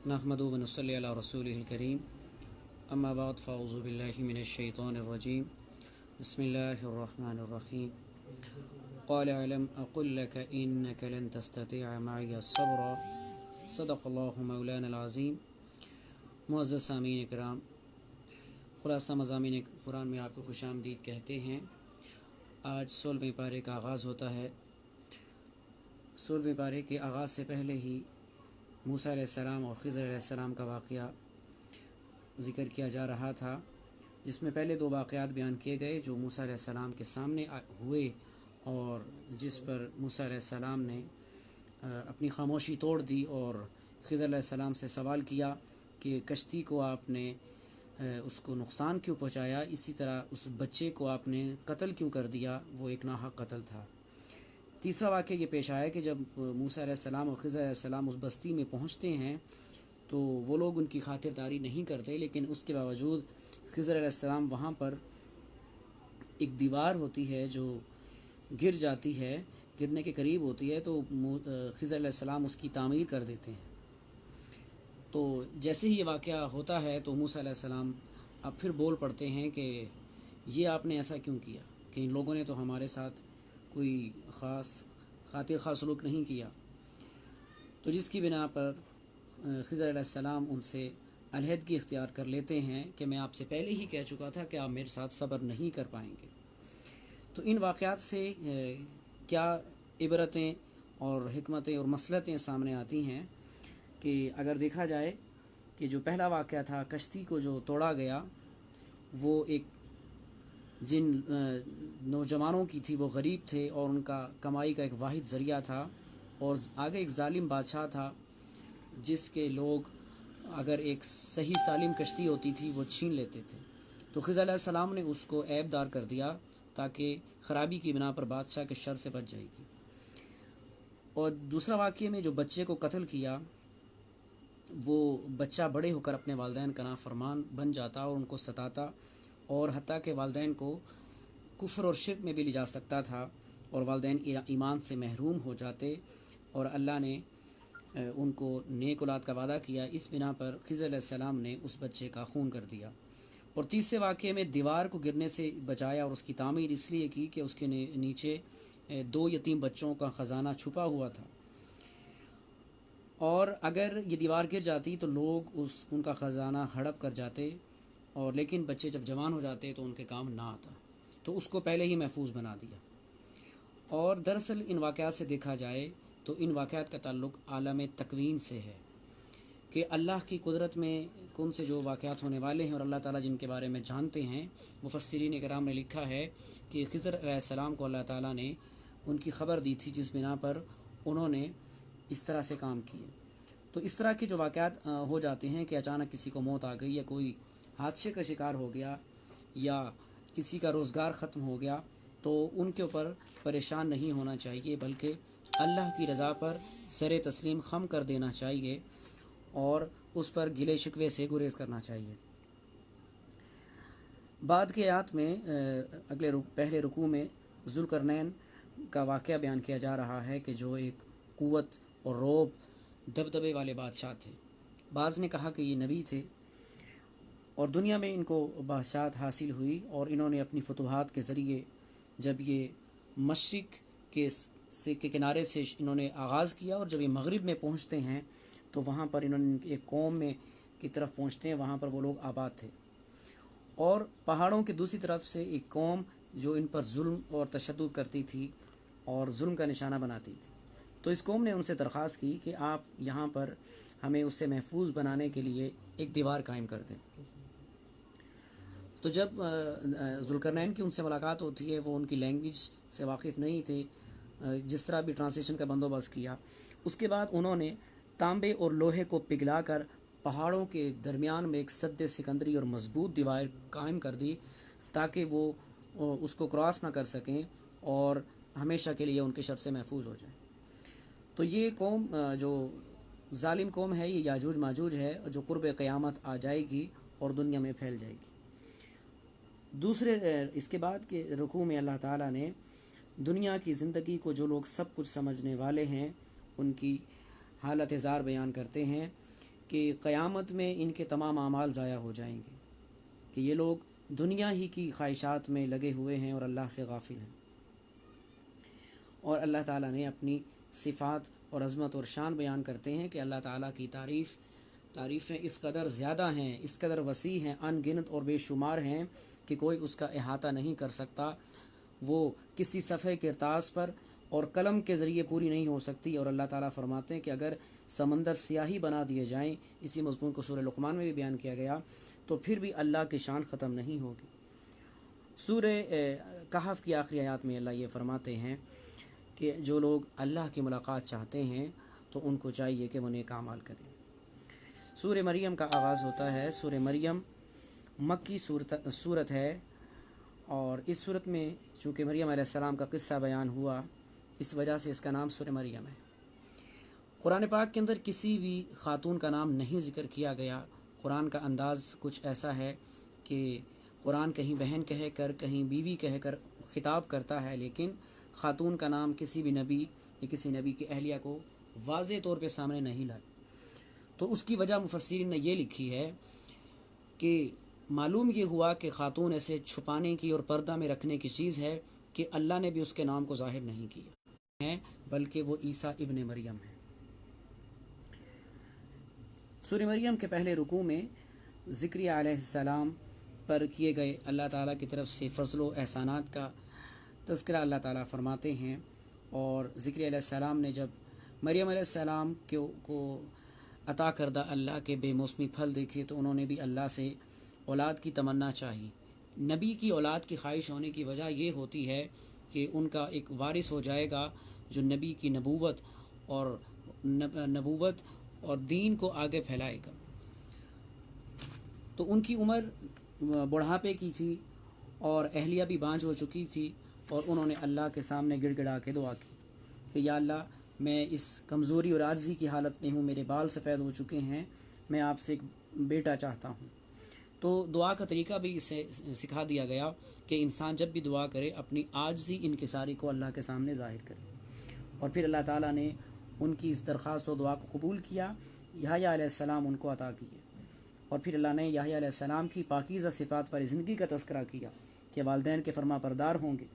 नहमदु व नसल्ली अला रसूलिहिल करीम अम्मा बाद फ़अऊज़ु बिल्लाहि मिनश शैतानिर रजीम बिस्मिल्लाहिर रहमानिर रहीम क़ाल अलम अक़ुल लक इन्नक लन तस्ततिअ मइय सब्रा सदक़ल्लाहु मौलाना अज़ीम। मुअज़्ज़ज़ सामीन इकराम, खुलासा मज़ामीन कुरान में आपको खुशामदीद कहते हैं। आज 16वें पारे का आगाज़ होता है। 16वें पारे के आगाज़ से पहले ही मूसा अलैहिस्सलाम और ख़िज़र अलैहिस्सलाम का वाक़या ज़िक्र किया जा रहा था, जिसमें पहले दो वाक़यात बयान किए गए जो मूसा अलैहिस्सलाम के सामने हुए और जिस पर मूसा अलैहिस्सलाम ने अपनी खामोशी तोड़ दी और ख़िज़र अलैहिस्सलाम से सवाल किया कि कश्ती को आपने उसको नुकसान क्यों पहुँचाया, इसी तरह उस बच्चे को आपने कत्ल क्यों कर दिया, वो एक नाहक कत्ल था। तीसरा वाक़या ये पेश आया कि जब मूसा अलैहिस्सलाम और ख़िज़र अलैहिस्सलाम उस बस्ती में पहुँचते हैं तो वो लोग उनकी खातिरदारी नहीं करते, लेकिन उसके बावजूद ख़िज़र अलैहिस्सलाम वहाँ पर एक दीवार होती है जो गिर जाती है, गिरने के करीब होती है, तो ख़िज़र अलैहिस्सलाम उसकी तामीर कर देते हैं। तो जैसे ही ये वाक़या होता है तो मूसा अलैहिस्सलाम अब फिर बोल पड़ते हैं कि ये आपने ऐसा क्यों किया, कि इन लोगों ने तो हमारे साथ कोई खातिर ख़ास सलूक नहीं किया। तो जिसकी बिना पर ख़िज़र अलैहिस्सलाम उनसे अलहदगी इख्तियार कर लेते हैं कि मैं आपसे पहले ही कह चुका था कि आप मेरे साथ सब्र नहीं कर पाएंगे। तो इन वाक़यात से क्या इबरतें और हिकमतें और मसलहतें सामने आती हैं कि अगर देखा जाए कि जो पहला वाक़या था कश्ती को जो तोड़ा गया, वो एक जिन नौजवानों की थी, वो गरीब थे और उनका कमाई का एक वाहिद ज़रिया था, और आगे एक ज़ालिम बादशाह था जिसके लोग अगर एक सही सालिम कश्ती होती थी वो छीन लेते थे। तो ख़िज़र अलैहिस्सलाम ने उसको ऐबदार कर दिया ताकि ख़राबी की बिना पर बादशाह के शर से बच जाएगी। और दूसरा वाक़ये में जो बच्चे को कत्ल किया, वो बच्चा बड़े होकर अपने वालिदैन का नाफरमान बन जाता और उनको सताता, और हत्ता के वालिदैन को कुफ्र और शिर्क में भी ले जा सकता था और वालिदैन ईमान से महरूम हो जाते, और अल्लाह ने उनको नेक औलाद का वादा किया। इस बिना पर ख़िज़र अलैहिस्सलाम ने उस बच्चे का खून कर दिया। और तीसरे वाक़ये में दीवार को गिरने से बचाया और उसकी तामीर इसलिए की कि उसके नीचे दो यतीम बच्चों का ख़जाना छुपा हुआ था, और अगर ये दीवार गिर जाती तो लोग उनका ख़जाना हड़प कर जाते, और लेकिन बच्चे जब जवान हो जाते तो उनके काम ना आता, तो उसको पहले ही महफूज बना दिया। और दरअसल इन वाक़यात से देखा जाए तो इन वाक़यात का ताल्लुक़ आलम तकवीन से है कि अल्लाह की कुदरत में कौन से जो वाक़यात होने वाले हैं और अल्लाह ताला जिनके बारे में जानते हैं। मुफस्सिरीन इकराम ने लिखा है कि ख़िज़र अलैहिस्सलाम को अल्लाह ताला ने उनकी ख़बर दी थी, जिस बिना पर उन्होंने इस तरह से काम किए। तो इस तरह के जो वाक़यात हो जाते हैं कि अचानक किसी को मौत आ गई या कोई हादसे का शिकार हो गया या किसी का रोज़गार ख़त्म हो गया, तो उनके ऊपर परेशान नहीं होना चाहिए, बल्कि अल्लाह की रज़ा पर सर तस्लीम खम कर देना चाहिए और उस पर गिले शिकवे से गुरेज़ करना चाहिए। बाद के आयत में पहले रुकू में ज़ुल्करनैन का वाक़या बयान किया जा रहा है कि जो एक क़ुव्वत और रौब दबदबे वाले बादशाह थे। बाज़ ने कहा कि ये नबी थे और दुनिया में इनको बादशाहत हासिल हुई, और इन्होंने अपनी फतूहात के ज़रिए जब ये मशरिक़ के किनारे से इन्होंने आगाज़ किया, और जब ये मगरिब में पहुँचते हैं तो वहाँ पर इन्होंने एक कौम में की तरफ पहुँचते हैं, वहाँ पर वो लोग आबाद थे, और पहाड़ों की दूसरी तरफ से एक कौम जो इन पर जुल्म और तशद्दुद करती थी और जुल्म का निशाना बनाती थी। तो इस कौम ने उनसे दरख्वास्त की कि आप यहाँ पर हमें उससे महफूज बनाने के लिए एक दीवार कायम कर दें। तो जब ज़ुल्करनैन की उनसे मुलाकात होती है, वो उनकी लैंग्वेज से वाकिफ़ नहीं थे, जिस तरह भी ट्रांसलेशन का बंदोबस्त किया। उसके बाद उन्होंने तांबे और लोहे को पिघलाकर पहाड़ों के दरमियान में एक सद्दे सिकंदरी और मजबूत दीवार कायम कर दी, ताकि वो उसको क्रॉस ना कर सकें और हमेशा के लिए उनके शर से महफूज हो जाए। तो ये कौम जो ज़ालिम कौम है, ये याजूज माजूज है, जो क़ुर्ब क़यामत आ जाएगी और दुनिया में फैल जाएगी। दूसरे इसके बाद के रुकू में अल्लाह ताला ने दुनिया की ज़िंदगी को जो लोग सब कुछ समझने वाले हैं उनकी हालत ज़ार बयान करते हैं کہ قیامت میں ان کے تمام اعمال ضائع ہو جائیں گے، کہ یہ لوگ دنیا ہی کی خواہشات میں لگے ہوئے ہیں اور اللہ سے غافل ہیں۔ اور اللہ تعالیٰ نے اپنی صفات اور عظمت اور شان بیان کرتے ہیں کہ اللہ تعالیٰ کی تعریفیں اس قدر زیادہ ہیں، اس قدر وسیع ہیں، ان گنت اور بے شمار ہیں کہ کوئی اس کا احاطہ نہیں کر سکتا۔ وہ کسی صفحہ کرتاس پر اور قلم کے ذریعے پوری نہیں ہو سکتی۔ اور اللہ تعالیٰ فرماتے ہیں کہ اگر سمندر سیاہی بنا دیے جائیں، اسی مضمون کو سورہ لقمان میں بھی بیان کیا گیا، تو پھر بھی اللہ کی شان ختم نہیں ہوگی۔ سورہ کہف کی آخری آیات میں اللہ یہ فرماتے ہیں کہ جو لوگ اللہ کی ملاقات چاہتے ہیں تو ان کو چاہیے کہ وہ نیک اعمال کریں۔ سورہ مریم کا آغاز ہوتا ہے۔ سورہ مریم مکی صورت ہے، اور اس صورت میں چونکہ مریم علیہ السلام کا قصہ بیان ہوا، اس وجہ سے اس کا نام سورہ مریم ہے۔ قرآن پاک کے اندر کسی بھی خاتون کا نام نہیں ذکر کیا گیا۔ قرآن کا انداز کچھ ایسا ہے کہ قرآن کہیں بہن کہہ کر، کہیں بیوی کہہ کر خطاب کرتا ہے، لیکن خاتون کا نام کسی بھی نبی یا کسی نبی کی اہلیہ کو واضح طور پہ سامنے نہیں لایا۔ تو اس کی وجہ مفسرین نے یہ لکھی ہے کہ معلوم یہ ہوا کہ خاتون ایسے چھپانے کی اور پردہ میں رکھنے کی چیز ہے کہ اللہ نے بھی اس کے نام کو ظاہر نہیں کیا ہے، بلکہ وہ عیسیٰ ابن مریم ہے۔ سورہ مریم کے پہلے رکوع میں ذکریہ علیہ السلام پر کیے گئے اللہ تعالیٰ کی طرف سے فضل و احسانات کا تذکرہ اللہ تعالیٰ فرماتے ہیں۔ اور ذکریہ علیہ السلام نے جب مریم علیہ السلام کو عطا کردہ اللہ کے بے موسمی پھل دیکھے تو انہوں نے بھی اللہ سے اولاد کی تمنا چاہی۔ نبی کی اولاد کی خواہش ہونے کی وجہ یہ ہوتی ہے کہ ان کا ایک وارث ہو جائے گا جو نبی کی نبوت اور دین کو آگے پھیلائے گا۔ تو ان کی عمر بڑھاپے کی تھی اور اہلیہ بھی بانجھ ہو چکی تھی، اور انہوں نے اللہ کے سامنے گڑ گڑا کے دعا کی کہ یا اللہ، میں اس کمزوری اور عاجزی کی حالت میں ہوں، میرے بال سفید ہو چکے ہیں، میں آپ سے ایک بیٹا چاہتا ہوں۔ تو دعا کا طریقہ بھی اسے سکھا دیا گیا کہ انسان جب بھی دعا کرے اپنی عاجزی انکساری کو اللہ کے سامنے ظاہر کرے۔ اور پھر اللہ تعالیٰ نے ان کی اس درخواست و دعا کو قبول کیا، یحییٰ علیہ السلام ان کو عطا کیے۔ اور پھر اللہ نے یحییٰ علیہ السلام کی پاکیزہ صفات والی زندگی کا تذکرہ کیا کہ والدین کے فرما بردار ہوں گے۔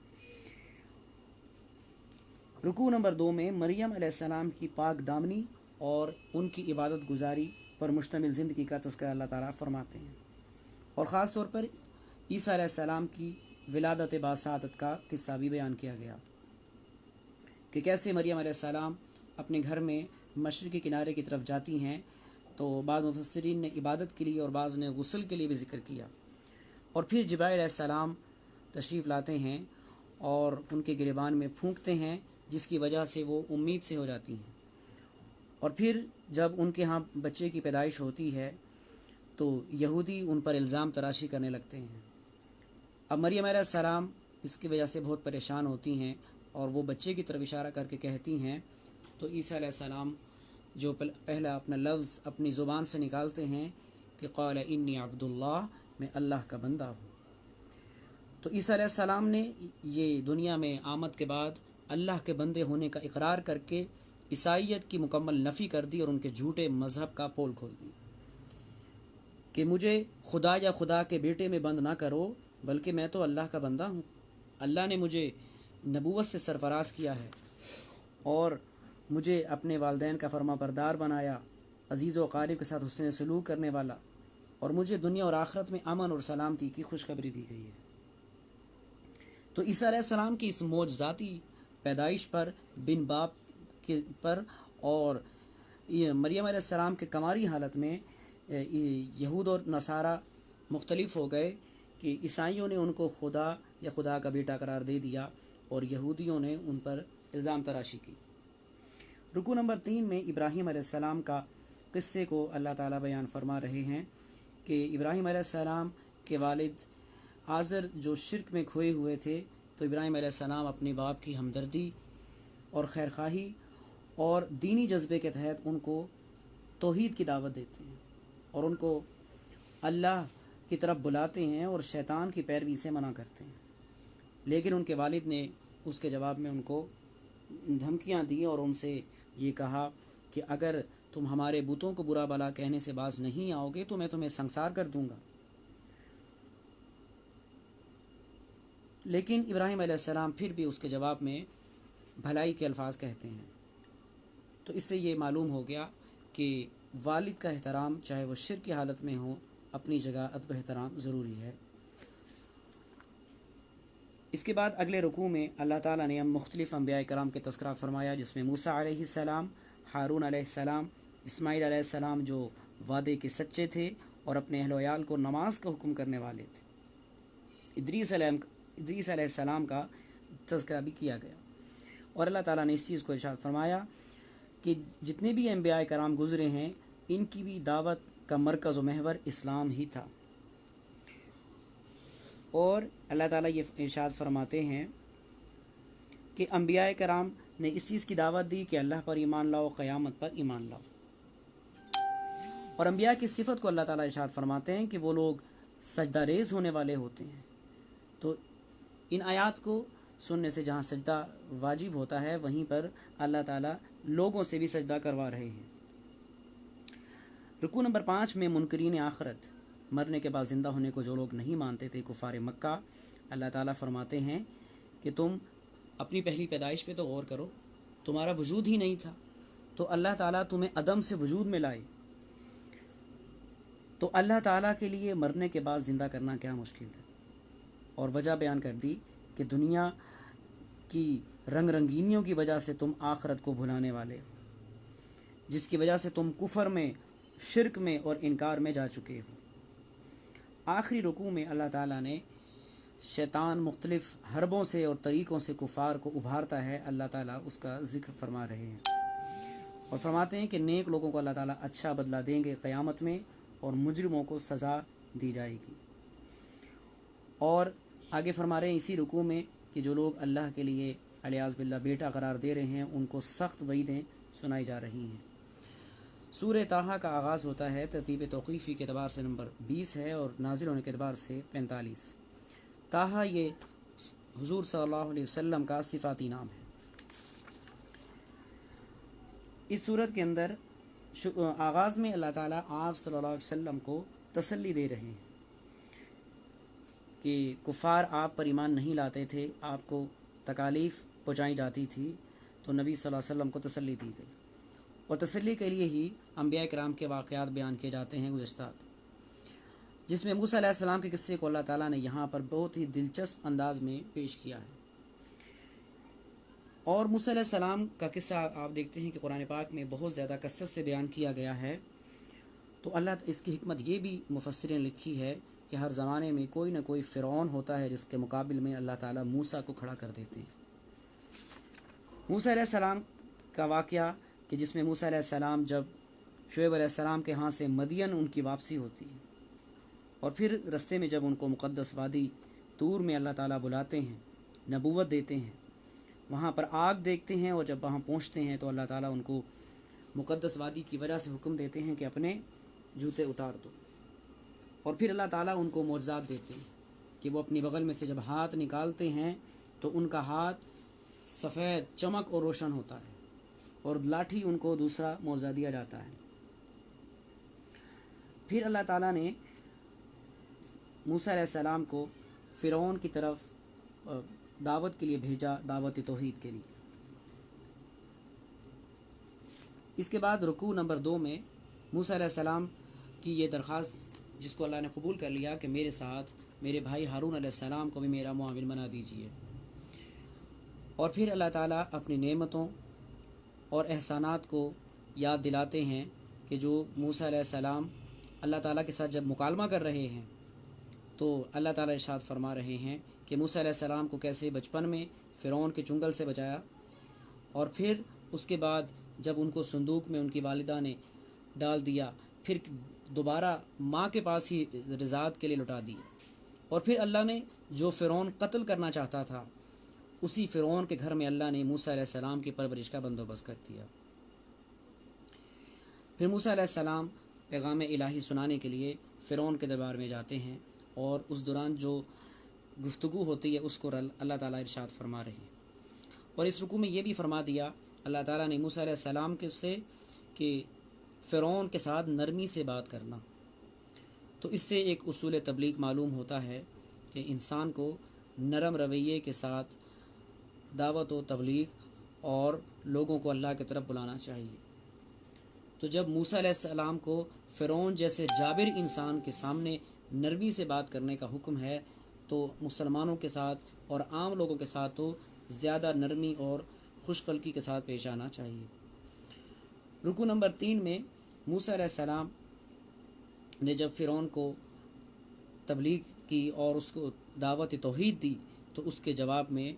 رکوع نمبر 2 میں مریم علیہ السلام کی پاک دامنی اور ان کی عبادت گزاری پر مشتمل زندگی کا تذکرہ اللہ تعالیٰ فرماتے ہیں، اور خاص طور پر عیسیٰ علیہ السلام کی ولادت باسعادت کا قصہ بھی بیان کیا گیا کہ کیسے مریم علیہ السلام اپنے گھر میں مشرقی کنارے کی طرف جاتی ہیں، تو بعض مفسرین نے عبادت کے لیے اور بعض نے غسل کے لیے بھی ذکر کیا، اور پھر جبرائیل علیہ السلام تشریف لاتے ہیں اور ان کے گریبان میں پھونکتے ہیں، جس کی وجہ سے وہ امید سے ہو جاتی ہیں۔ اور پھر جب ان کے ہاں بچے کی پیدائش ہوتی ہے تو یہودی ان پر الزام تراشی کرنے لگتے ہیں۔ اب مریم علیہ السلام اس کی وجہ سے بہت پریشان ہوتی ہیں، اور وہ بچے کی طرف اشارہ کر کے کہتی ہیں، تو عیسیٰ علیہ السلام جو پہلا اپنا لفظ اپنی زبان سے نکالتے ہیں کہ قال انی عبد اللہ، میں اللہ کا بندہ ہوں۔ تو عیسیٰ علیہ السلام نے یہ دنیا میں آمد کے بعد اللہ کے بندے ہونے کا اقرار کر کے عیسائیت کی مکمل نفی کر دی اور ان کے جھوٹے مذہب کا پول کھول دی کہ مجھے خدا یا خدا کے بیٹے میں بند نہ کرو، بلکہ میں تو اللہ کا بندہ ہوں۔ اللہ نے مجھے نبوت سے سرفراز کیا ہے اور مجھے اپنے والدین کا فرما بردار بنایا، عزیز و اقارب کے ساتھ حسن سلوک کرنے والا، اور مجھے دنیا اور آخرت میں امن اور سلامتی کی خوشخبری دی گئی ہے۔ تو عیسیٰ علیہ السلام کی اس معجزاتی پیدائش پر، بن باپ کے پر، اور مریم علیہ السلام کے کماری حالت میں یہود اور نصارہ مختلف ہو گئے کہ عیسائیوں نے ان کو خدا یا خدا کا بیٹا قرار دے دیا اور یہودیوں نے ان پر الزام تراشی کی۔ رکوع نمبر 3 میں ابراہیم علیہ السلام کا قصے کو اللہ تعالیٰ بیان فرما رہے ہیں کہ ابراہیم علیہ السلام کے والد آزر جو شرک میں کھوئے ہوئے تھے، تو ابراہیم علیہ السلام اپنے باپ کی ہمدردی اور خیرخواہی اور دینی جذبے کے تحت ان کو توحید کی دعوت دیتے ہیں اور ان کو اللہ کی طرف بلاتے ہیں اور شیطان کی پیروی سے منع کرتے ہیں۔ لیکن ان کے والد نے اس کے جواب میں ان کو دھمکیاں دی اور ان سے یہ کہا کہ اگر तुम हमारे बुतों को बुरा भला कहने से बाज नहीं आओगे तो मैं तुम्हें संसार कर दूंगा। लेकिन इब्राहीम अलैहिस्सलाम फिर भी उसके जवाब में भलाई के अल्फाज कहते हैं। तो इससे ये मालूम हो गया कि वालिद का एहतराम चाहे वो शिर्क की हालत में हो अपनी जगह अदब एहतराम ज़रूरी है। इसके बाद अगले रुकू में अल्लाह ताला ने मुख्तलिफ़ अंबिया कराम के तज़किरा फरमाया, जिसमें मूसा अलैहिस्सलाम, हारून अलैहिस्सलाम, इस्माइल अलैहिस्सलाम जो वादे के सच्चे थे और अपने अहल वयाल को नमाज का हुक्म करने वाले थे। इदरीस अलैहिस्सलाम का तज़किरा भी किया गया। और अल्लाह ताला ने इस चीज़ को इरशाद फरमाया कि जितने भी अंबिया कराम गुज़रे हैं इनकी भी दावत का मरकज़ व महवर इस्लाम ही था। और अल्लाह ताला ये इरशाद फरमाते हैं कि अंबिया कराम ने इस चीज़ की दावत दी कि अल्लाह पर ईमान लाओ, क़यामत पर ईमान लाओ। और अंबिया की सिफ़त को अल्लाह ताला इरशाद फरमाते हैं कि वो लोग सजदा रेज़ होने वाले होते हैं। तो इन आयात को सुनने से जहाँ सजदा वाजिब होता है वहीं पर अल्लाह ताला लोगों से भी सजदा करवा रहे हैं। रुकू नंबर 5 में मुनकरीन आखरत, मरने के बाद ज़िंदा होने को जो लोग नहीं मानते थे कुफ़ार मक्का, अल्लाह ताला फरमाते हैं कि तुम अपनी पहली पैदाइश पे तो गौर करो, तुम्हारा वजूद ही नहीं था तो अल्लाह ताला तुम्हें अदम से वजूद में लाए। तो अल्लाह ताला के लिए मरने के बाद ज़िंदा करना क्या मुश्किल है। और वजह बयान कर दी कि दुनिया की रंग रंगीनियों की वजह से तुम आखरत को भुलाने वाले हो, जिसकी वजह से तुम कुफर में, शिरक में और इनकार में जा चुके हो। आखिरी रुकू में अल्लाह ताला ने शैतान मुख्तलिफ़ हरबों से और तरीक़ों से कुफ़ार को उभारता है, अल्लाह ताला उसका ज़िक्र फरमा रहे हैं और फरमाते हैं कि नेक लोगों को अल्लाह ताला अच्छा बदला देंगे क़यामत में और मुजरिमों को सज़ा दी जाएगी। और आगे फरमा रहे हैं इसी रुकू में कि जो लोग अल्लाह के लिए अलियाज़ बिल्लाह बेटा करार दे रहे हैं उनको सख्त वईदें सुनाई जा रही हैं। सूरह ताहा का आगाज़ होता है तरतीब तौक़ीफ़ी के अतबार से नंबर 20 है और नाज़िल होने के अतबार से 45। ताहा ये हुज़ूर सल्लल्लाहु अलैहि वसल्लम का सिफ़ाती नाम है। इस सूरत के अंदर आगाज़ में अल्लाह ताला आप सल्लल्लाहु अलैहि वसल्लम को तसल्ली दे रहे हैं कि कुफ़ार आप पर ईमान नहीं लाते थे, आपको तकालीफ़ पहुँचाई जाती थी, तो नबी सल्लल्लाहु अलैहि वसल्लम को तसल्ली दी गई। और तसल्ली के लिए ही अंबिया कराम के वाक़यात बयान किए जाते हैं गुज़श्ता, जिसमें मूसा अलैहिस्सलाम के किस्से को अल्लाह ताला ने यहाँ पर बहुत ही दिलचस्प अंदाज़ में पेश किया है। और मूसा अलैहिस्सलाम का किस्सा आप देखते हैं कि कुरान पाक में बहुत ज़्यादा कसरत से बयान किया गया है। तो अल्लाह इसकी हिकमत ये भी मुफस्सिरीन ने लिखी है कि हर ज़माने में कोई ना कोई फ़िरौन होता है जिसके मुकाबिल में अल्लाह ताला मूसा को खड़ा कर देते हैं। मूसा अलैहिस्सलाम का वाक़या कि जिसमें मूसा अलैहिस्सलाम जब शुएब अलैहिस्सलाम के यहाँ से मदियन उनकी वापसी होती है और फिर रस्ते में जब उनको मुक़द्दस वादी तूर में अल्लाह ताला बुलाते हैं, नबूवत देते हैं, वहाँ पर आग देखते हैं और जब वहाँ पहुँचते हैं तो अल्लाह ताला उनको मुक़द्दस वादी की वजह से हुक्म देते हैं कि अपने जूते उतार दो। और फिर अल्लाह ताला उनको मौजज़ात देते हैं कि वो अपनी बगल में से जब हाथ निकालते हैं तो उनका हाथ सफ़ेद चमक और रोशन होता है और लाठी उनको दूसरा मौजज़ा दिया जाता है। फिर अल्लाह ताला ने मूसा अलैहिस्सलाम को फ़िरौन की तरफ दावत के लिए भेजा, दावत तौहीद के लिए। इसके बाद रुकू नंबर 2 में मूसा अलैहिस्सलाम की ये दरख्वास्त जिसको अल्लाह ने कबूल कर लिया कि मेरे साथ मेरे भाई हारून अलैहिस्सलाम को भी मेरा मुआविन बना दीजिए। और फिर अल्लाह ताला अपनी नेमतों और एहसानात को याद दिलाते हैं कि जो मूसा अलैहिस्सलाम अल्लाह ताला के साथ जब मुकालमा कर रहे हैं तो अल्लाह ताला इरशाद फरमा रहे हैं कि मूसा अलैहिस्सलाम को कैसे बचपन में फ़िरौन के चुंगल से बचाया और फिर उसके बाद जब उनको संदूक में उनकी वालिदा ने डाल दिया, फिर दोबारा माँ के पास ही रिज़ात के लिए लौटा दिए। और फिर अल्लाह ने जो फ़िरौन कत्ल करना चाहता था उसी फ़िरौन के घर में अल्लाह ने मूसा अलैहिस्सलाम की परवरिश का बंदोबस्त कर दिया। फिर मूसा अलैहिस्सलाम पैगाम इलाही सुनाने के लिए फ़िरौन के दरबार में जाते हैं और उस दौरान जो गुफ्तगू होती है उसको अल्लाह ताला इरशाद फरमा रहे हैं। और इस रुकू में ये भी फरमा दिया अल्लाह ताला ने मूसा अलैहिस्सलाम के से कि فرعون کے ساتھ نرمی سے بات کرنا۔ تو اس سے ایک اصول تبلیغ معلوم ہوتا ہے کہ انسان کو نرم رویے کے ساتھ دعوت و تبلیغ اور لوگوں کو اللہ کی طرف بلانا چاہیے۔ تو جب موسیٰ علیہ السلام کو فرعون جیسے جابر انسان کے سامنے نرمی سے بات کرنے کا حکم ہے، تو مسلمانوں کے ساتھ اور عام لوگوں کے ساتھ تو زیادہ نرمی اور خوش خلقی کے ساتھ پیش آنا چاہیے۔ رکو نمبر 3 میں موسیٰ علیہ السلام نے جب فرعون کو تبلیغ کی اور اس کو دعوت توحید دی، تو اس کے جواب میں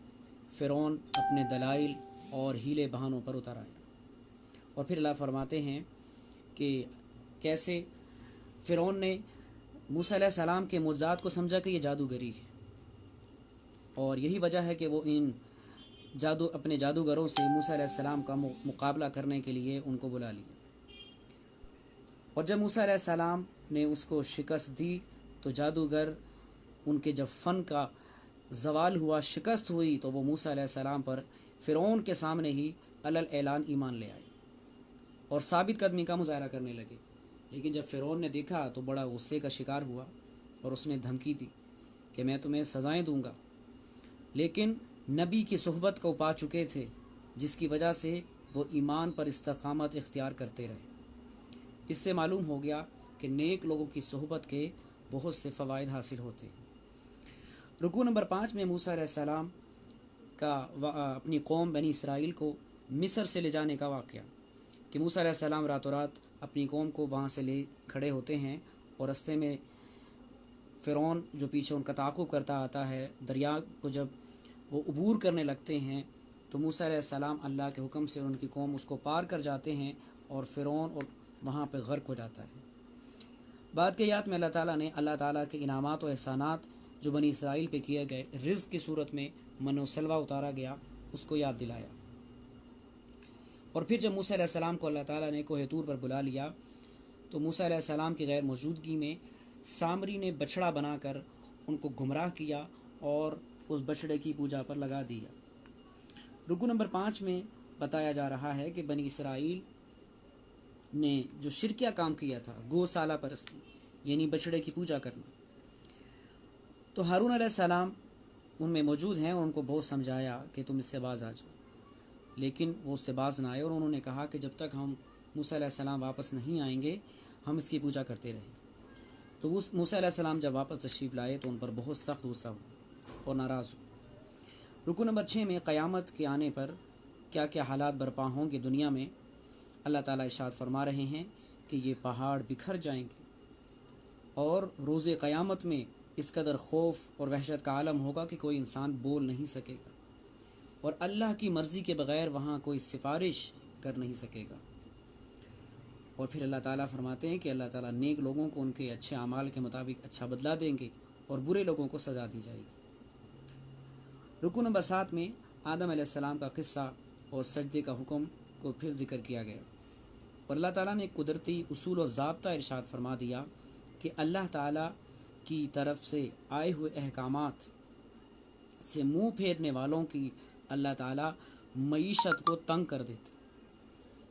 فرعون اپنے دلائل اور ہیلے بہانوں پر اتر آیا۔ اور پھر اللہ فرماتے ہیں کہ کیسے فرعون نے موسیٰ علیہ السلام کے معجزات کو سمجھا کہ یہ جادوگری ہے، اور یہی وجہ ہے کہ وہ اپنے جادوگروں سے موسیٰ علیہ السلام کا مقابلہ کرنے کے لیے ان کو بلا لیا۔ اور جب موسیٰ علیہ السلام نے اس کو شکست دی تو جادوگر ان کے جب فن کا زوال ہوا، شکست ہوئی، تو وہ موسیٰ علیہ السلام پر فرعون کے سامنے ہی علل اعلان ایمان لے آئے اور ثابت قدمی کا مظاہرہ کرنے لگے۔ لیکن جب فرعون نے دیکھا تو بڑا غصے کا شکار ہوا اور اس نے دھمکی دی کہ میں تمہیں سزائیں دوں گا، لیکن نبی کی صحبت کو پا چکے تھے، جس کی وجہ سے وہ ایمان پر استقامت اختیار کرتے رہے۔ اس سے معلوم ہو گیا کہ نیک لوگوں کی صحبت کے بہت سے فوائد حاصل ہوتے ہیں۔ رکوع نمبر 5 میں موسیٰ علیہ السلام کا اپنی قوم بنی اسرائیل کو مصر سے لے جانے کا واقعہ، کہ موسیٰ علیہ السلام راتوں رات اپنی قوم کو وہاں سے لے کھڑے ہوتے ہیں، اور رستے میں فرعون جو پیچھے ان کا تعاقب کرتا آتا ہے، دریا کو جب وہ عبور کرنے لگتے ہیں تو موسیٰ علیہ السلام اللہ کے حکم سے ان کی قوم اس کو پار کر جاتے ہیں، اور فرعون اور وہاں پہ غرق ہو جاتا ہے۔ بعد کے آیات میں اللہ تعالیٰ کے انعامات و احسانات جو بنی اسرائیل پہ کیے گئے، رزق کی صورت میں من و سلوہ اتارا گیا، اس کو یاد دلایا۔ اور پھر جب موسیٰ علیہ السلام کو اللہ تعالیٰ نے کوہ طور پر بلا لیا تو موسیٰ علیہ السلام کی غیر موجودگی میں سامری نے بچڑا بنا کر ان کو گمراہ کیا اور اس بچڑے کی پوجا پر لگا دیا۔ رکوع نمبر 5 میں بتایا جا رہا ہے کہ بنی اسرائیل نے جو شرکیہ کام کیا تھا، گوسالہ پرستی یعنی بچڑے کی پوجا کرنا، تو ہارون علیہ السلام ان میں موجود ہیں اور ان کو بہت سمجھایا کہ تم اس سے باز آ جاؤ، لیکن وہ اس سے باز نہ آئے، اور انہوں نے کہا کہ جب تک ہم موسیٰ علیہ السلام واپس نہیں آئیں گے ہم اس کی پوجا کرتے رہیں گے۔ تو موسیٰ علیہ السلام جب واپس تشریف لائے تو ان پر بہت سخت غصہ ہوا اور ناراض ہوئے۔ رکوع نمبر 6 میں قیامت کے آنے پر کیا کیا حالات برپا ہوں گے دنیا میں، اللہ تعالیٰ ارشاد فرما رہے ہیں کہ یہ پہاڑ بکھر جائیں گے، اور روز قیامت میں اس قدر خوف اور وحشت کا عالم ہوگا کہ کوئی انسان بول نہیں سکے گا، اور اللہ کی مرضی کے بغیر وہاں کوئی سفارش کر نہیں سکے گا۔ اور پھر اللہ تعالیٰ فرماتے ہیں کہ اللہ تعالیٰ نیک لوگوں کو ان کے اچھے اعمال کے مطابق اچھا بدلہ دیں گے اور برے لوگوں کو سزا دی جائے گی۔ رکوع نمبر 7 میں آدم علیہ السلام کا قصہ اور سجدے کا حکم کو پھر ذکر کیا گیا، اور اللہ تعالیٰ نے قدرتی اصول و ضابطہ ارشاد فرما دیا کہ اللہ تعالیٰ کی طرف سے آئے ہوئے احکامات سے منہ پھیرنے والوں کی اللہ تعالیٰ معیشت کو تنگ کر دیتے،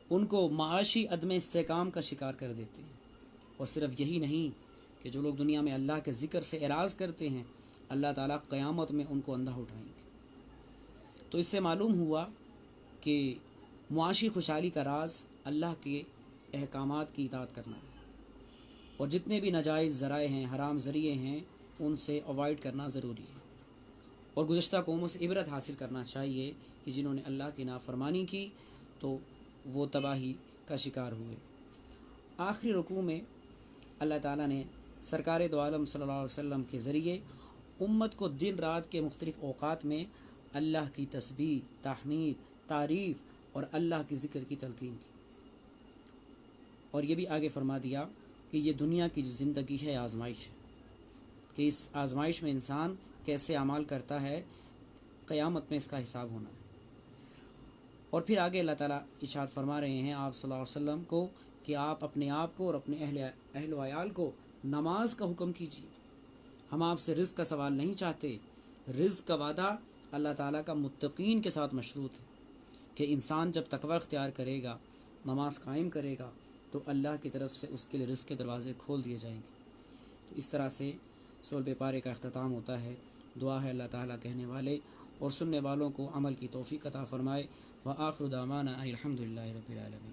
ان کو معاشی عدم استحکام کا شکار کر دیتے ہیں۔ اور صرف یہی نہیں کہ جو لوگ دنیا میں اللہ کے ذکر سے اعراض کرتے ہیں، اللہ تعالیٰ قیامت میں ان کو اندھا اٹھائیں گے۔ تو اس سے معلوم ہوا کہ معاشی خوشحالی کا راز اللہ کے احکامات کی اطاعت کرنا ہے، اور جتنے بھی ناجائز ذرائع ہیں، حرام ذریعے ہیں، ان سے اوائڈ کرنا ضروری ہے، اور گزشتہ قوموں سے عبرت حاصل کرنا چاہیے کہ جنہوں نے اللہ کی نافرمانی کی تو وہ تباہی کا شکار ہوئے۔ آخری رکوع میں اللہ تعالیٰ نے سرکار دو عالم صلی اللہ علیہ وسلم کے ذریعے امت کو دن رات کے مختلف اوقات میں اللہ کی تسبیح، تحمید، تعریف اور اللہ کی ذکر کی تلقین کی، اور یہ بھی آگے فرما دیا کہ یہ دنیا کی جو زندگی ہے آزمائش ہے، کہ اس آزمائش میں انسان کیسے اعمال کرتا ہے، قیامت میں اس کا حساب ہونا ہے۔ اور پھر آگے اللہ تعالیٰ ارشاد فرما رہے ہیں آپ صلی اللہ علیہ وسلم کو کہ آپ اپنے آپ کو اور اپنے اہل و عیال کو نماز کا حکم کیجیے۔ ہم آپ سے رزق کا سوال نہیں چاہتے، رزق کا وعدہ اللہ تعالیٰ کا متقین کے ساتھ مشروط ہے، کہ انسان جب تقوی اختیار کرے گا، نماز قائم کرے گا، تو اللہ کی طرف سے اس کے لیے رزق کے دروازے کھول دیے جائیں گے۔ تو اس طرح سے 16 پارے کا اختتام ہوتا ہے۔ دعا ہے اللہ تعالیٰ کہنے والے اور سننے والوں کو عمل کی توفیق عطا فرمائے۔ وآخر دعوانا الحمد للہ رب العالمین۔